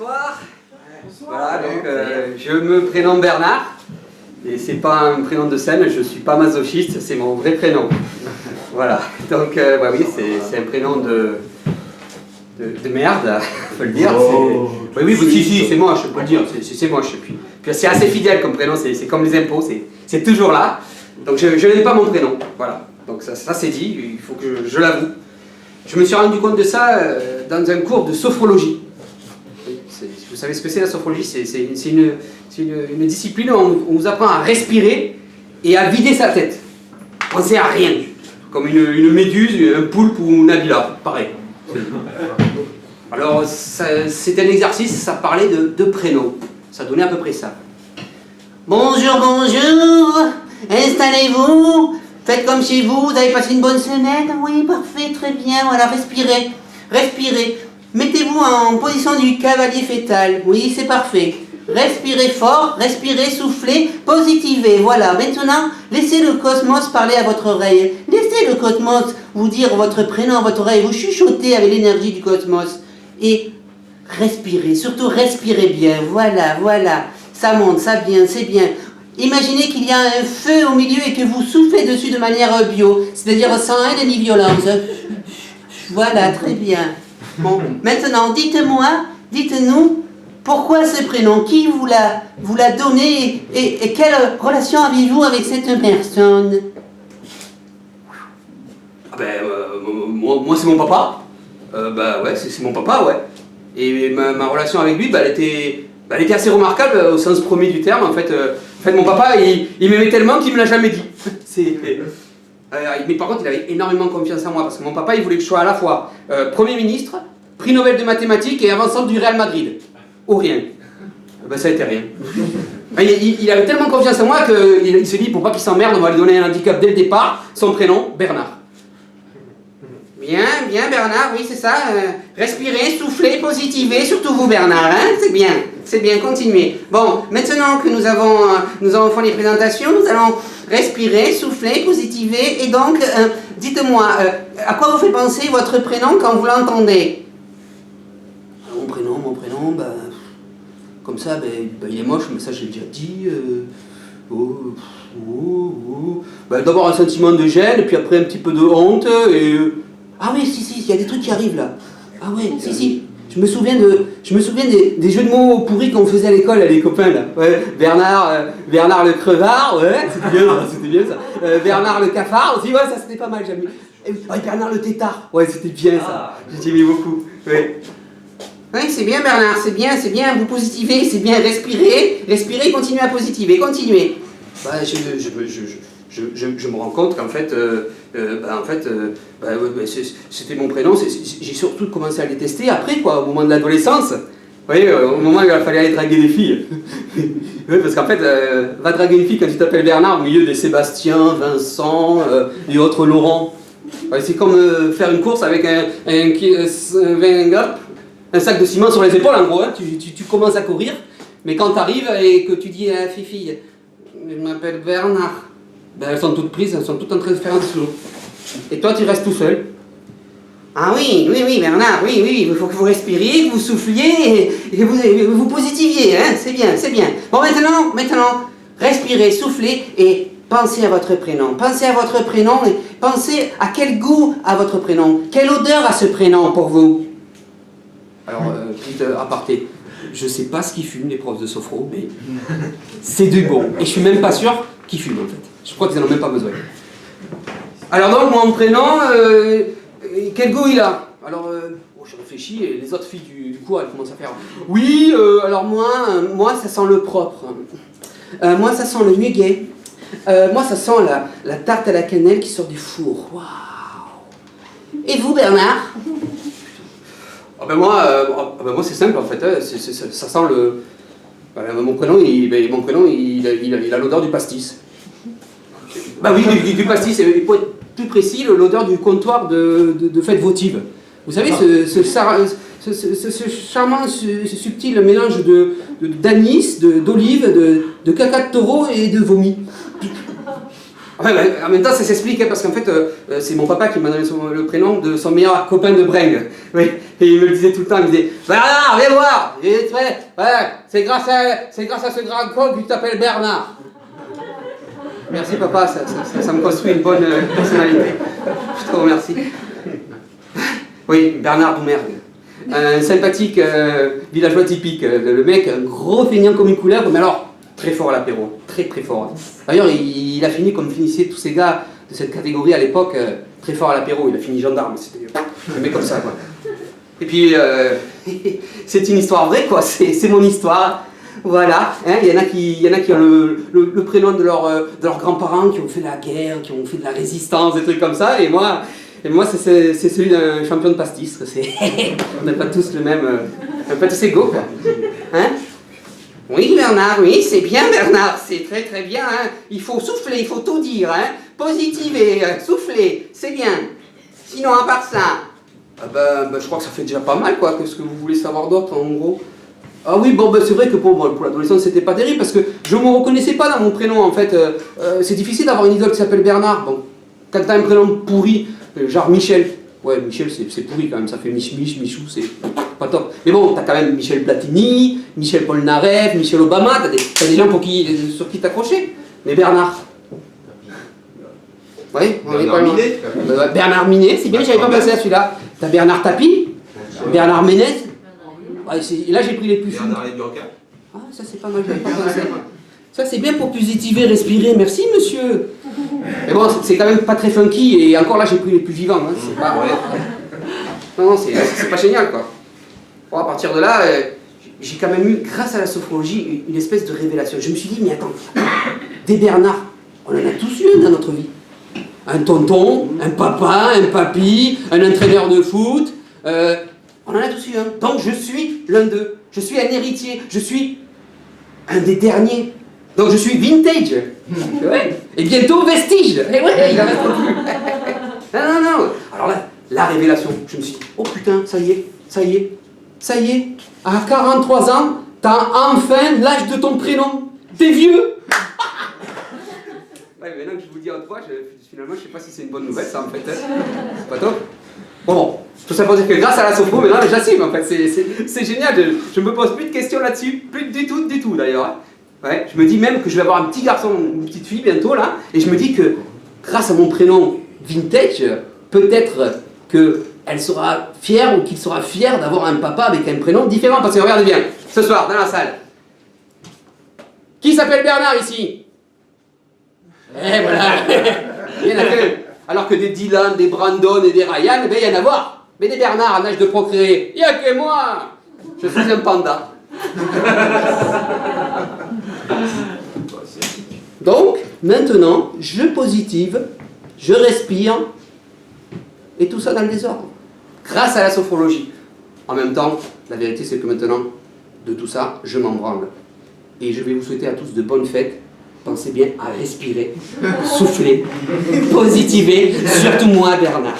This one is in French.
bonsoir. Voilà, donc je me prénomme Bernard. Et c'est pas un prénom de scène, je suis pas masochiste, c'est mon vrai prénom. Voilà, donc bah oui, c'est un prénom de merde, faut le dire. Oh, oui, si, c'est moche, je peux le dire, c'est moche. Puis c'est assez fidèle comme prénom, c'est comme les impôts, c'est toujours là. Donc je n'aime pas mon prénom, voilà. Donc ça c'est dit, il faut que je l'avoue. Je me suis rendu compte de ça dans un cours de sophrologie. Vous savez ce que c'est la sophrologie? C'est une discipline où on vous apprend à respirer et à vider sa tête. Pensez à rien. Comme une méduse, un poulpe ou une Nabila, pareil. Alors c'était un exercice, ça parlait de prénoms. Ça donnait à peu près ça. Bonjour, bonjour, installez-vous, faites comme chez vous, vous avez passé une bonne semaine? Oui, parfait, très bien, voilà, respirez, respirez. Mettez-vous en position du cavalier fœtal, oui, c'est parfait. Respirez fort, respirez, soufflez, positivez, voilà. Maintenant, laissez le cosmos parler à votre oreille. Laissez le cosmos vous dire votre prénom à votre oreille, vous chuchotez avec l'énergie du cosmos. Et respirez, surtout respirez bien, voilà, voilà. Ça monte, ça vient, c'est bien. Imaginez qu'il y a un feu au milieu et que vous soufflez dessus de manière bio, c'est-à-dire sans haine ni violence. Voilà, très bien. Bon, maintenant, dites-nous, pourquoi ce prénom? Qui vous l'a donné et quelle relation avez-vous avec cette personne? Ah ben, moi c'est mon papa. Bah ouais, c'est mon papa, ouais. Et ma relation avec lui, elle était assez remarquable au sens premier du terme. En fait, mon papa, il m'aimait tellement qu'il me l'a jamais dit. Mais par contre, il avait énormément confiance en moi, parce que mon papa, il voulait que je sois à la fois Premier ministre, prix Nobel de mathématiques et avant-centre du Real Madrid. Ou rien. Ben ça a été rien. Il avait tellement confiance en moi qu'il s'est dit, pour pas qu'il s'emmerde, on va lui donner un handicap dès le départ, son prénom, Bernard. Bien, Bernard, oui, c'est ça. Respirez, soufflez, positivez, surtout vous, Bernard, hein, c'est bien, continuez. Bon, maintenant que nous avons fait les présentations, nous allons respirer, souffler, positiver, et donc, dites-moi, à quoi vous fait penser votre prénom quand vous l'entendez? Mon prénom, comme ça, il est moche, mais ça j'ai déjà dit. D'abord un sentiment de gêne, puis après un petit peu de honte, et... Ah oui, si, il y a des trucs qui arrivent là. Ah ouais, si. Je me souviens des jeux de mots pourris qu'on faisait à l'école, là, les copains là. Ouais, Bernard le crevard, ouais, c'était bien ça. Bernard le cafard aussi, ouais, ça c'était pas mal, j'aime bien. Ouais, Bernard le tétard, ouais, c'était bien ça. J'ai aimé beaucoup, ouais. Oui, c'est bien Bernard, c'est bien, vous positivez, c'est bien, respirez, continuez à positiver, continuez. Je me rends compte qu'en fait, c'était mon prénom, j'ai surtout commencé à les tester après, quoi, au moment de l'adolescence. Vous voyez, au moment où il fallait aller draguer des filles. Oui, parce qu'en fait, va draguer une fille quand tu t'appelles Bernard au milieu des Sébastien, Vincent et autres Laurent. Ouais, c'est comme faire une course avec un sac de ciment sur les épaules, en gros, hein. Tu commences à courir, mais quand tu arrives et que tu dis à la fille, je m'appelle Bernard, elles sont toutes prises, elles sont toutes en train de faire un dessous. Et toi, tu restes tout seul. Ah oui, Bernard, oui, il faut que vous respiriez, que vous souffliez et que vous positiviez, hein, c'est bien. Bon, maintenant, respirez, soufflez et pensez à votre prénom. Pensez à votre prénom et pensez à quel goût a votre prénom, quelle odeur a ce prénom pour vous. Alors, petite aparté, je sais pas ce qu'ils fument les profs de sophro, mais c'est du bon. Et je suis même pas sûr qu'ils fument en fait. Je crois qu'ils n'en ont même pas besoin. Alors donc, mon prénom, quel goût il a? Alors, je réfléchis et les autres filles du cours, elles commencent à faire « Oui, alors moi, ça sent le propre. Moi, ça sent le muguet. Moi, ça sent la tarte à la cannelle qui sort du four. Waouh! Et vous, Bernard? » moi c'est simple en fait, hein. Ça sent le... mon prénom, il a l'odeur du pastis. Bah oui, du pastis, et pour être plus précis, l'odeur du comptoir de fête votive. Vous savez, ce charmant, ce subtil mélange d'anis, d'olive, de caca de taureau et de vomi. En même temps, ça s'explique, hein, parce qu'en fait, c'est mon papa qui m'a donné le prénom de son meilleur copain de bringue. Oui. Et il me le disait tout le temps, il me disait Bernard, viens voir. C'est grâce à ce grand con que tu t'appelles Bernard. Merci papa, ça me construit une bonne personnalité. Je te remercie. Oui, Bernard Doumergue. Un sympathique villageois typique. Le mec, un gros feignant comme une couleuvre, mais alors très fort à l'apéro. Très très fort. D'ailleurs, il a fini comme finissaient tous ces gars de cette catégorie à l'époque, très fort à l'apéro. Il a fini gendarme. C'était un mec comme ça, quoi. Et puis, c'est une histoire vraie, quoi. C'est mon histoire. Voilà, hein, il y en a qui ont le prénom de leurs grands-parents qui ont fait la guerre, qui ont fait de la résistance, des trucs comme ça, et moi c'est celui d'un champion de pastis. On n'est pas tous le même, on n'est pas tous égaux, quoi. Hein? Oui Bernard, oui c'est bien Bernard, c'est très très bien, hein. Il faut souffler, il faut tout dire, hein. Positiver, souffler, c'est bien. Sinon à part ça, je crois que ça fait déjà pas mal, quoi. Qu'est-ce que vous voulez savoir d'autre en gros? Ah oui, bon, c'est vrai que pour l'adolescence, c'était pas terrible parce que je me reconnaissais pas dans mon prénom en fait. C'est difficile d'avoir une idole qui s'appelle Bernard. Bon, quand t'as un prénom pourri, genre Michel, ouais, Michel c'est pourri quand même, ça fait Michou, c'est pas top. Mais bon, t'as quand même Michel Platini, Michel Polnareff, Michel Obama, t'as des gens sur qui t'accrocher. Mais Bernard. Oui, on est pas loin. Bernard Minet, c'est bien, j'avais pas pensé à celui-là. T'as Bernard Tapie, Bernard Ménez. Et là j'ai pris les plus fous. Ah ça c'est pas mal, j'avais pas pensé. Ça c'est bien pour positiver, respirer, merci monsieur. Mais bon c'est quand même pas très funky et encore là j'ai pris les plus vivants. Hein. C'est pas... Non, c'est pas génial quoi. Bon à partir de là, j'ai quand même eu, grâce à la sophrologie, une espèce de révélation. Je me suis dit mais attends, des Bernards, on en a tous eu dans notre vie. Un tonton, un papa, un papy, un entraîneur de foot. On en a tous eu un. Donc je suis l'un d'eux. Je suis un héritier. Je suis un des derniers. Donc je suis vintage. Ouais. Et bientôt vestige. Et ouais, il en reste plus. Non. Alors là, la révélation. Je me suis dit, oh putain, ça y est. À 43 ans, t'as enfin l'âge de ton prénom. T'es vieux. Ouais, maintenant que je vous le dis en trois, finalement, je sais pas si c'est une bonne nouvelle, ça en fait. C'est pas top. Bon, tout ça pour dire que grâce à la sophro, maintenant j'assume en fait, c'est génial, je me pose plus de questions là-dessus, plus du tout d'ailleurs. Hein. Ouais, je me dis même que je vais avoir un petit garçon, une petite fille bientôt là, et je me dis que grâce à mon prénom vintage, peut-être qu'elle sera fière ou qu'il sera fier d'avoir un papa avec un prénom différent, parce que regardez bien, ce soir dans la salle, qui s'appelle Bernard ici? Et voilà, il y en a que... Alors que des Dylan, des Brandon et des Ryan, il y en a à voir. Mais des Bernard en âge de procréer, il n'y a que moi. Je suis un panda. Donc, maintenant, je positive, je respire, et tout ça dans le désordre. Grâce à la sophrologie. En même temps, la vérité c'est que maintenant, de tout ça, je m'en branle. Et je vais vous souhaiter à tous de bonnes fêtes. Pensez bien à respirer, souffler, positiver, surtout moi Bernard.